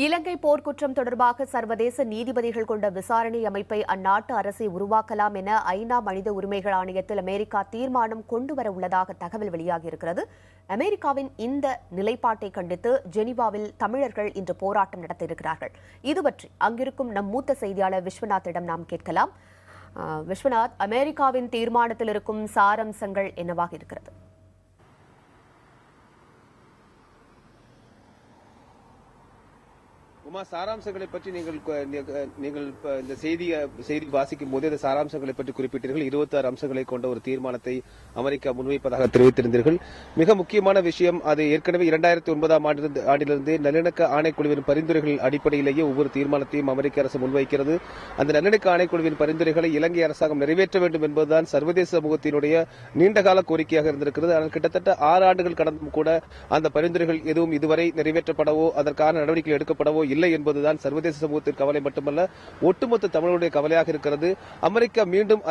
இலங்கை போர்க்குற்றம் தொடர்பாக சர்வதேச நீதிபதிகள் கொண்ட விசாரணை அமைப்பை அந்நாட்டு அரசை உருவாக்கலாம் என ஐநா மனித உரிமைகள் ஆணையத்தில் அமெரிக்கா தீர்மானம் கொண்டுவர உள்ளதாக தகவல் வெளியாகியிருக்கிறது. அமெரிக்காவின் இந்த நிலைப்பாட்டை கண்டித்து ஜெனீவாவில் தமிழர்கள் இன்று போராட்டம் நடத்த இருக்கிறார்கள். இதுபற்றி அங்கிருக்கும் நம் மூத்த செய்தியாளர் விஸ்வநாத்திடம் நாம் கேட்கலாம். விஸ்வநாத், அமெரிக்காவின் தீர்மானத்தில் இருக்கும் சாரம்சங்கள் என்னவாக இருக்கிறது? சாராம்சங்களை பற்றி நீங்கள் இந்த செய்தி வாசிக்கும் போது இந்த சாராம்சங்களை பற்றி குறிப்பிட்டீர்கள். 26 அம்சங்களை கொண்ட ஒரு தீர்மானத்தை அமெரிக்கா முன்வைப்பதாக தெரிவித்திருந்தீர்கள். மிக முக்கியமான விஷயம், அது ஏற்கனவே 2009ஆம் ஆண்டிலிருந்து நல்லிணக்க ஆணைக்குழுவின் பரிந்துரைகள் அடிப்படையிலேயே ஒவ்வொரு தீர்மானத்தையும் அமெரிக்க அரசு முன்வைக்கிறது. அந்த நல்லிணக்க ஆணைக்குழுவின் பரிந்துரைகளை இலங்கை அரசாங்கம் நிறைவேற்ற வேண்டும் என்பதுதான் சர்வதேச சமூகத்தினுடைய நீண்டகால கோரிக்கையாக இருந்திருக்கிறது. ஆனால் கிட்டத்தட்ட 6 ஆண்டுகள் கடந்தும் கூட அந்த பரிந்துரைகள் எதுவும் இதுவரை நிறைவேற்றப்படவோ அதற்கான நடவடிக்கை எடுக்கப்படவோ இல்லை என்பதுதான் சர்வதேச சமூகத்தின் கவலை மட்டுமல்ல, ஒட்டுமொத்த தமிழருடைய கவலையாக இருக்கிறது. அமெரிக்கா மீண்டும்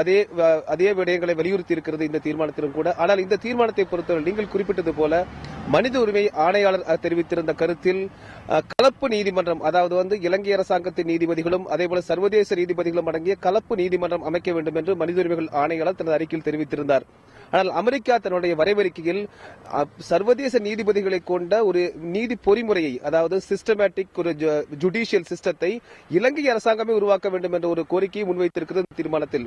அதே விடயங்களை வலியுறுத்தி இருக்கிறது இந்த தீர்மானத்திலும் கூட. ஆனால் இந்த தீர்மானத்தை பொறுத்தவரை நீங்கள் குறிப்பிட்டது போல மனித உரிமை ஆணையாளர் தெரிவித்திருந்த கருத்தில் கலப்பு நீதிமன்றம், அதாவது இலங்கை அரசாங்கத்தின் நீதிபதிகளும் அதேபோல சர்வதேச நீதிபதிகளும் அடங்கிய கலப்பு நீதிமன்றம் அமைக்க வேண்டும் என்று மனித உரிமைகள் ஆணையாளர் தனது அறிக்கையில் தெரிவித்திருந்தார். ஆனால் அமெரிக்கா தன்னுடைய வரைவறிக்கையில் சர்வதேச நீதிபதிகளை கொண்ட ஒரு நீதி பொறிமுறையை, அதாவது சிஸ்டமேட்டிக் ஒரு ஜுடிஷியல் சிஸ்டத்தை இலங்கை அரசாங்கமே உருவாக்க வேண்டும் என்ற ஒரு கோரிக்கையை முன்வைத்திருக்கிறது தீர்மானத்தில்.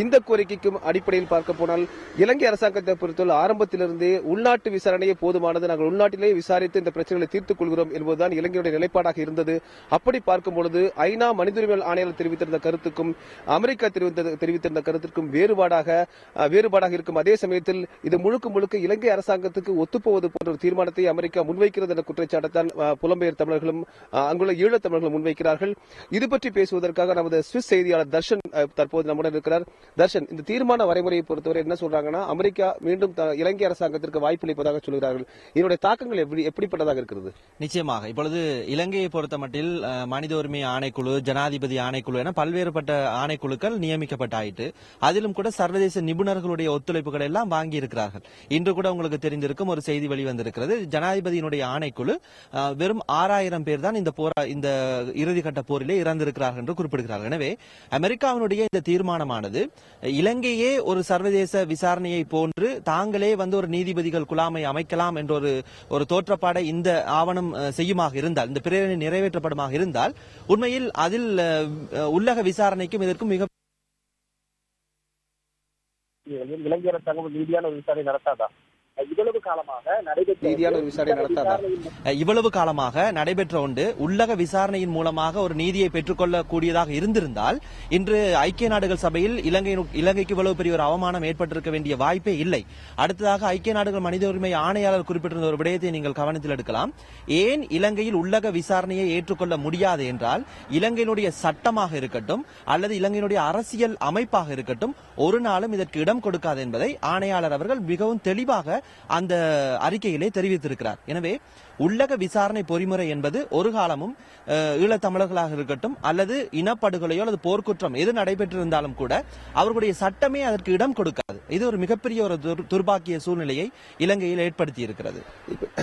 இந்த கோரிக்கைக்கும் அடிப்படையில் பார்க்க போனால் இலங்கை அரசாங்கத்தை பொறுத்தவரை ஆரம்பத்திலிருந்தே உள்நாட்டு விசாரணையே போதுமானது, நாங்கள் உள்நாட்டிலேயே விசாரித்து இந்த பிரச்சனைகளை தீர்த்துக் கொள்கிறோம் என்பதுதான் இலங்கையுடைய நிலைப்பாடாக இருந்தது. அப்படி பார்க்கும் பொழுது ஐநா மனித உரிமைகள் ஆணையாளர் தெரிவித்திருந்த கருத்துக்கும் அமெரிக்கா தெரிவித்திருந்த கருத்திற்கும் வேறுபாடாக இருக்கும். அதே சமயத்தில் இது முழுக்க இலங்கை அரசாங்கத்துக்கு ஒத்துப்போவது போன்ற ஒரு தீர்மானத்தை அமெரிக்கா முன்வைக்கிறது என்ற குற்றச்சாட்டுத்தான் புலம்பெயர் தமிழர்களும் அங்குள்ள ஈழத் தமிழர்களும் முன்வைக்கிறார்கள். இது பற்றி பேசுவதற்காக நமது சுவிஸ் செய்தியாளர் தர்ஷன் தற்போது நம்முடன் இருக்கிறார். தர்ஷன், இந்த தீர்மான வரைமுறையை பொறுத்தவரை என்ன சொல்றாங்கன்னா, அமெரிக்கா மீண்டும் இலங்கை அரசாங்கத்திற்கு வாய்ப்பளிப்பதாக சொல்கிறார்கள். இதனுடைய தாக்கங்கள் எப்படிப்பட்டதாக இருக்கிறது? நிச்சயமாக இப்பொழுது இலங்கையை பொறுத்த மட்டில் மனித உரிமை ஆணைக்குழு, ஜனாதிபதி ஆணைக்குழு என பல்வேறுபட்ட ஆணைக்குழுக்கள் நியமிக்கப்பட்டாயிட்டு, அதிலும் கூட சர்வதேச நிபுணர்களுடைய ஒத்துழைப்புகள் எல்லாம் வாங்கி இருக்கிறார்கள். இன்று கூட உங்களுக்கு தெரிந்திருக்கும் ஒரு செய்தி வெளிவந்திருக்கிறது. ஜனாதிபதியினுடைய ஆணைக்குழு வெறும் 6000 பேர் தான் இந்த இறுதிக்கட்ட போரிலே இறந்திருக்கிறார்கள் என்று குறிப்பிடுகிறார்கள். எனவே அமெரிக்காவினுடைய இந்த தீர்மானமானது இலங்கையே ஒரு சர்வதேச விசாரணையை போன்று தாங்களே ஒரு நீதிபதிகள் குழாமை அமைக்கலாம் என்ற ஒரு தோற்றப்பாடை இந்த ஆவணம் செய்யுமாக இருந்தால், இந்த பிரேரணை நிறைவேற்றப்படுமாக இருந்தால், உண்மையில் அதில் உள்ளக விசாரணைக்கும் இதற்கும் மிக இலங்கை அரசாங்கம் நீதியான ஒரு விசாரணை நடத்தாதா? இவ்வளவு காலமாக நடைபெற்ற ஒன்று உள்ளக விசாரணையின் மூலமாக ஒரு நீதியை பெற்றுக்கொள்ளக்கூடியதாக இருந்திருந்தால் இன்று ஐக்கிய நாடுகள் சபையில் இலங்கைக்கு இவ்வளவு பெரிய ஒரு அவமானம் ஏற்பட்டிருக்க வேண்டிய வாய்ப்பே இல்லை. அடுத்ததாக ஐக்கிய நாடுகள் மனித உரிமை ஆணையாளர் குறிப்பிட்டிருந்த ஒரு விடயத்தை நீங்கள் கவனத்தில் எடுக்கலாம். ஏன் இலங்கையில் உள்ளக விசாரணையை ஏற்றுக்கொள்ள முடியாது என்றால், இலங்கையினுடைய சட்டமாக இருக்கட்டும் அல்லது இலங்கையினுடைய அரசியல் அமைப்பாக இருக்கட்டும் ஒரு நாளும் இதற்கு இடம் கொடுக்காது என்பதை ஆணையாளர் அவர்கள் மிகவும் தெளிவாக அந்த அறிக்கையிலே தெரிவித்திருக்கிறார். எனவே உள்ளக விசாரணை பொறிமுறை என்பது ஒரு காலமும் ஈழத்தமிழர்களாக இருக்கட்டும் அல்லது இனப்படுகொலையோ அல்லது போர்க்குற்றம் எது நடைபெற்றிருந்தாலும் கூட அவர்களுடைய சட்டமே அதற்கு இடம் கொடுக்காது. இது ஒரு மிகப்பெரிய ஒரு துர்பாக்கிய சூழ்நிலையை இலங்கையில் ஏற்படுத்தி இருக்கிறது.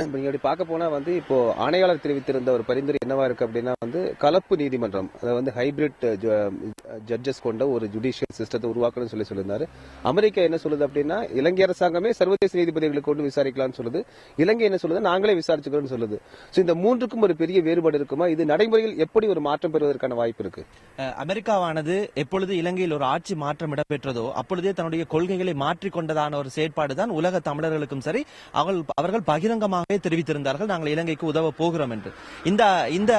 இப்படி பார்க்க போனா இப்போ ஆணையாளர் தெரிவித்திருந்த ஒரு பரிந்துரை என்னவா இருக்கு அப்படின்னா, கலப்பு நீதிமன்றம், அதாவது ஹைபிரிட் ஜட்ஜஸ் கொண்ட ஒரு ஜுடிஷியல் சிஸ்டத்தை உருவாக்கணும்னு சொல்லியிருந்தாரு. அமெரிக்கா என்ன சொல்லுது அப்படின்னா, இலங்கை அரசாங்கமே சர்வதேச நீதிபதிகளை கொண்டு விசாரிக்கலாம்னு சொல்லுது. இலங்கை என்ன சொல்லுது, நாங்களே விசாரிச்சுக்கிறோம் சொல்லுது. இந்த மூன்றுக்கும் ஒரு பெரிய வேறுபாடு இருக்குமா? இது நடைமுறையில் எப்படி ஒரு மாற்றம் பெறுவதற்கான வாய்ப்பு இருக்கு? அமெரிக்காவானது எப்பொழுது இலங்கையில் ஒரு ஆட்சி மாற்றம் இடம்பெற்றதோ அப்பொழுதே தன்னுடைய கொள்கைகளை மாற்றிக்கொண்டதான ஒரு செயற்பாடுதான் உலக தமிழர்களுக்கும் சரி அவர்கள் பகிரங்கமாகவே தெரிவித்திருந்தார்கள், நாங்கள் இலங்கைக்கு உதவ போகிறோம் என்று. இந்த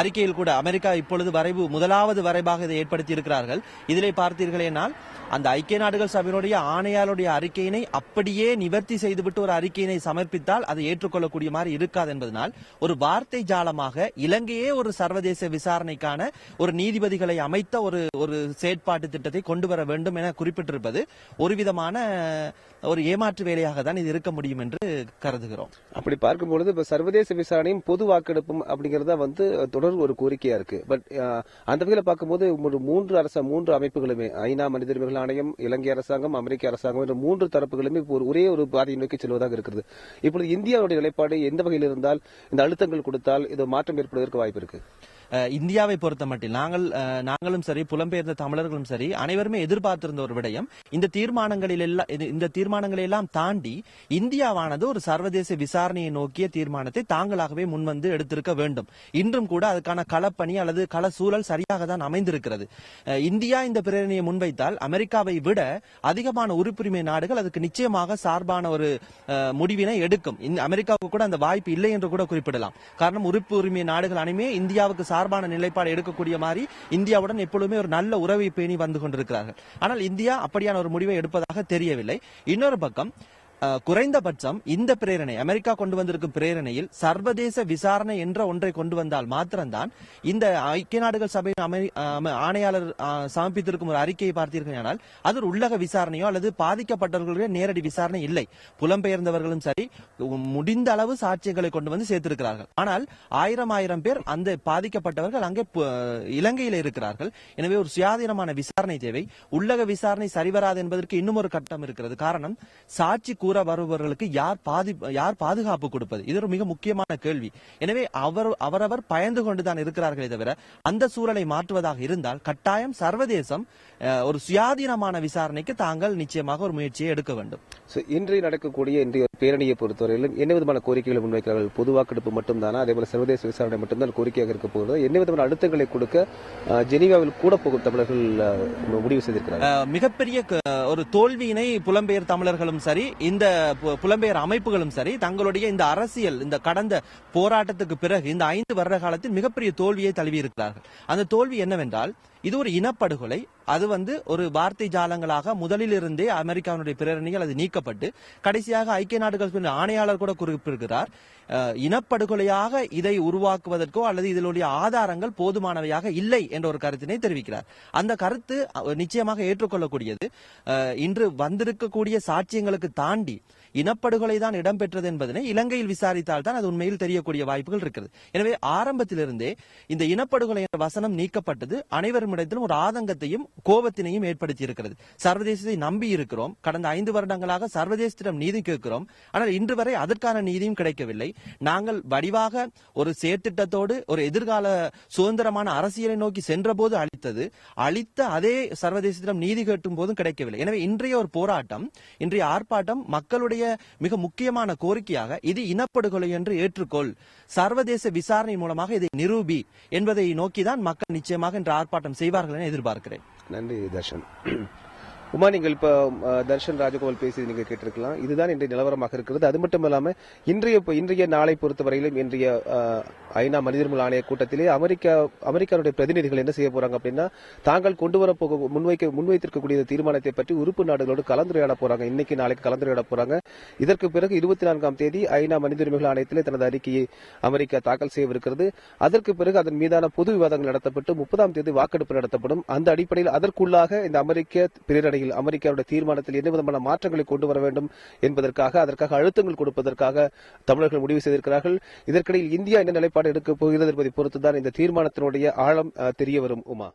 அறிக்கையில் கூட அமெரிக்கா இப்பொழுது முதலாவது வரைபாக இதை ஏற்படுத்தி இருக்கிறார்கள். இதிலே பார்த்தீர்களேனால் அந்த ஐக்கிய நாடுகள் சபையினுடைய ஆணையாளருடைய அறிக்கையினை அப்படியே நிவர்த்தி செய்துவிட்டு ஒரு அறிக்கையினை சமர்ப்பித்தால் அதை ஏற்றுக்கொள்ளக்கூடிய மாதிரி இருக்காது என்பதனால் ஒரு வார்த்தை ஜாலமாக இலங்கையே ஒரு சர்வதேச விசாரணைக்கான ஒரு நீதிபதிகளை அமைத்த ஒரு செயற்பாட்டு திட்டத்தை கொண்டு வர வேண்டும் என குறிப்பிட்டிருப்பது ஒரு விதமான ஒரு ஏமாற்று வேலையாக தான் இது இருக்க முடியும் என்று கருதுகிறோம். அப்படி பார்க்கும்பொழுது இப்ப சர்வதேச விசாரணையும் பொது வாக்கெடுப்பும் அப்படிங்கறத தொடர் ஒரு கோரிக்கையா இருக்கு. பட் அந்த வகையில பார்க்கும்போது மூன்று அமைப்புகளுமே, ஐநா மனித உரிமைகள் ஆணையம், இலங்கை அரசாங்கம், அமெரிக்க அரசாங்கம் என்ற மூன்று தரப்புகளுமே ஒரே ஒரு பாதையை நோக்கி செல்வதாக இருக்கிறது. இப்பொழுது இந்தியாவுடைய நிலைப்பாடு எந்த வகையில் இருந்தால் இந்த அழுத்தங்கள் கொடுத்தால் இது மாற்றம் ஏற்படுவதற்கு வாய்ப்பு இருக்கு? இந்தியாவை பொறுத்த மட்டில் நாங்களும் சரி, புலம்பெயர்ந்த தமிழர்களும் சரி, அனைவருமே எதிர்பார்த்திருந்த ஒரு விடயம், இந்த தீர்மானங்களை எல்லாம் தாண்டி இந்தியாவானது ஒரு சர்வதேச விசாரணையை நோக்கிய தீர்மானத்தை தாங்களாகவே முன்வந்து எடுத்திருக்க வேண்டும். இன்றும் கூட அதுக்கான களப்பணி அல்லது கள சூழல் சரியாக தான் அமைந்திருக்கிறது. இந்தியா இந்த பிரேரணையை முன்வைத்தால் அமெரிக்காவை விட அதிகமான உறுப்புரிமை நாடுகள் அதுக்கு நிச்சயமாக சார்பான ஒரு முடிவினை எடுக்கும். அமெரிக்காவுக்கு கூட அந்த வாய்ப்பு இல்லை என்று கூட குறிப்பிடலாம். காரணம், உறுப்பு உரிமை நாடுகள் அனைமே இந்தியாவுக்கு சார்பான நிலைப்பாடு எடுக்கக்கூடிய மாதிரி இந்தியாவுடன் எப்பொழுதுமே ஒரு நல்ல உறவை பேணி வந்து கொண்டிருக்கிறார்கள். ஆனால் இந்தியா அப்படியான ஒரு முடிவை எடுப்பதாக தெரியவில்லை. இன்னொரு பக்கம் குறைந்தபட்சம் இந்த பிரேரணை, அமெரிக்கா கொண்டு வந்திருக்கும் பிரேரணையில் சர்வதேச விசாரணை என்ற ஒன்றை கொண்டு வந்தால் மாத்திரம்தான், இந்த ஐக்கிய நாடுகள் சபையின் ஆணையாளர் சமர்ப்பித்திருக்கும் ஒரு அறிக்கையை பார்த்தீர்கள், அது ஒரு உள்ளக விசாரணையோ அல்லது பாதிக்கப்பட்டவர்களுடைய நேரடி விசாரணை இல்லை. புலம்பெயர்ந்தவர்களும் சரி முடிந்த அளவு சாட்சியங்களை கொண்டு வந்து சேர்த்திருக்கிறார்கள். ஆனால் ஆயிரம் பேர் அந்த பாதிக்கப்பட்டவர்கள் அங்கே இலங்கையில் இருக்கிறார்கள். எனவே ஒரு சுயாதீனமான விசாரணை தேவை. உள்ளக விசாரணை சரிவராது என்பதற்கு இன்னும் ஒரு கட்டம் இருக்கிறது. காரணம், சாட்சி கூற வருபவர்களுக்கு யார் பாதுகாப்பு கொடுப்பது? இது ஒரு மிக முக்கியமான கேள்வி. எனவே அவரவர் பயந்து கொண்டுதான் இருக்கிறார்களே தவிர, அந்த சூழலை மாற்றுவதாக இருந்தால் கட்டாயம் சர்வதேசம் ஒரு சுயாதீனமான விசாரணைக்கு தாங்கள் நிச்சயமாக ஒரு முயற்சியை எடுக்க வேண்டும். இன்றைய நடக்கக்கூடிய இன்றைய பேரணியை பொறுத்தவரையிலும் என்ன விதமான கோரிக்கைகளை முன்வைக்கிறார்கள்? பொது வாக்கெடுப்பு மட்டும்தானா, அதே போல சர்வதேச விசாரணை மட்டும்தான் கோரிக்கையாக இருக்க போகிறது? என்ன விதமான அழுத்தங்களை கொடுக்க ஜெனீவாவில் கூட போகும் தமிழர்கள் முடிவு செய்திருக்கிறார்கள்? மிகப்பெரிய ஒரு தோல்வியினை புலம்பெயர் தமிழர்களும் சரி, இந்த புலம்பெயர் அமைப்புகளும் சரி, தங்களுடைய இந்த அரசியல், இந்த கடந்த போராட்டத்துக்கு பிறகு இந்த 5 வருட காலத்தில் மிகப்பெரிய தோல்வியை தழுவி இருக்கிறார்கள். அந்த தோல்வி என்னவென்றால், இது ஒரு இனப்படுகொலை. அது ஒரு வார்த்தை ஜாலங்களாக முதலில் இருந்தே அமெரிக்காவுடைய பிரேரணைகள் அது நீக்கப்பட்டு கடைசியாக ஐக்கிய நாடுகள் ஆணையாளர் கூட குறிப்பிட்டிருக்கிறார், இனப்படுகொலையாக இதை உருவாக்குவதற்கோ அல்லது இதனுடைய ஆதாரங்கள் போதுமானவையாக இல்லை என்ற ஒரு கருத்தினை தெரிவிக்கிறார். அந்த கருத்து நிச்சயமாக ஏற்றுக்கொள்ளக்கூடியது. இன்று வந்திருக்கக்கூடிய சாட்சியங்களுக்கு தாண்டி இனப்படுகொலை தான் இடம்பெற்றது என்பதனை இலங்கையில் விசாரித்தால் தான் அது உண்மையில் தெரியக்கூடிய வாய்ப்புகள் இருக்கிறது. எனவே ஆரம்பத்திலிருந்தே இந்த இனப்படுகொலை என்ற வசனம் நீக்கப்பட்டது அனைவரிடத்திலும் ஒரு ஆதங்கத்தையும் கோபத்தினையும் ஏற்படுத்தி இருக்கிறது. சர்வதேசத்தை நம்பி இருக்கிறோம், கடந்த 5 வருடங்களாக சர்வதேசத்திடம் நீதி கேட்கிறோம், ஆனால் இன்று வரை அதற்கான நீதியும் கிடைக்கவில்லை. நாங்கள் வடிவாக ஒரு செயற்திட்டத்தோடு ஒரு எதிர்கால சுதந்திரமான அரசியலை நோக்கி சென்ற போது அளித்த அதே சர்வதேசத்திடம் நீதி கேட்டும் போதும் கிடைக்கவில்லை. எனவே இன்றைய ஒரு போராட்டம், இன்றைய ஆர்ப்பாட்டம் மக்களுடைய மிக முக்கியமான கோரிக்கையாக இது இனப்படுகொலை என்று ஏற்றுக்கொள், சர்வதேச விசாரணை மூலமாக இதை நிரூபி என்பதை நோக்கிதான் மக்கள் நிச்சயமாக இன்று ஆர்ப்பாட்டம் செய்வார்கள் என எதிர்பார்க்கிறேன். நன்றி தர்ஷன். உமா, நீங்கள் இப்ப தர்ஷன் ராஜகோபால் பேசி நீங்க கேட்டிருக்கலாம். இதுதான் இன்றைய நிலவரமாக இருக்கிறது. அது மட்டும் இல்லாம இன்றைய நாளை பொறுத்தவரையிலும் இன்றைய ஐநா மனித உரிமை ஆணைய கூட்டத்திலே அமெரிக்காவுடைய பிரதிநிதிகள் என்ன செய்ய போறாங்க அப்படின்னா, தாங்கள் கொண்டு வர முன்வைத்திருக்கக்கூடிய தீர்மானத்தை பற்றி உறுப்பு நாடுகளோடு கலந்துரையாட போறாங்க. இன்னைக்கு நாளைக்கு கலந்துரையாட போறாங்க. இதற்கு பிறகு 24ஆம் தேதி ஐநா மனித உரிமைகள் ஆணையத்திலே தனது அறிக்கையை அமெரிக்கா தாக்கல் செய்யவிருக்கிறது. அதற்கு பிறகு அதன் மீதான பொது விவாதங்கள் நடத்தப்பட்டு 30ஆம் தேதி வாக்கெடுப்பு நடத்தப்படும். அந்த அடிப்படையில் அதற்குள்ளாக இந்த அமெரிக்க பிரேரணையில் அமெரிக்காவுடைய தீர்மானத்தில் என்ன விதமான மாற்றங்களை கொண்டு வர வேண்டும் என்பதற்காக, அதற்காக அழுத்தங்கள் கொடுப்பதற்காக தமிழர்கள் முடிவு செய்திருக்கிறார்கள். இதற்கிடையில் இந்தியா என்ன நிலைப்பாடு எடுக்கப் போகிறது என்பதை பொறுத்துதான் இந்த தீர்மானத்தினுடைய ஆழம் தெரிய வரும். உமா.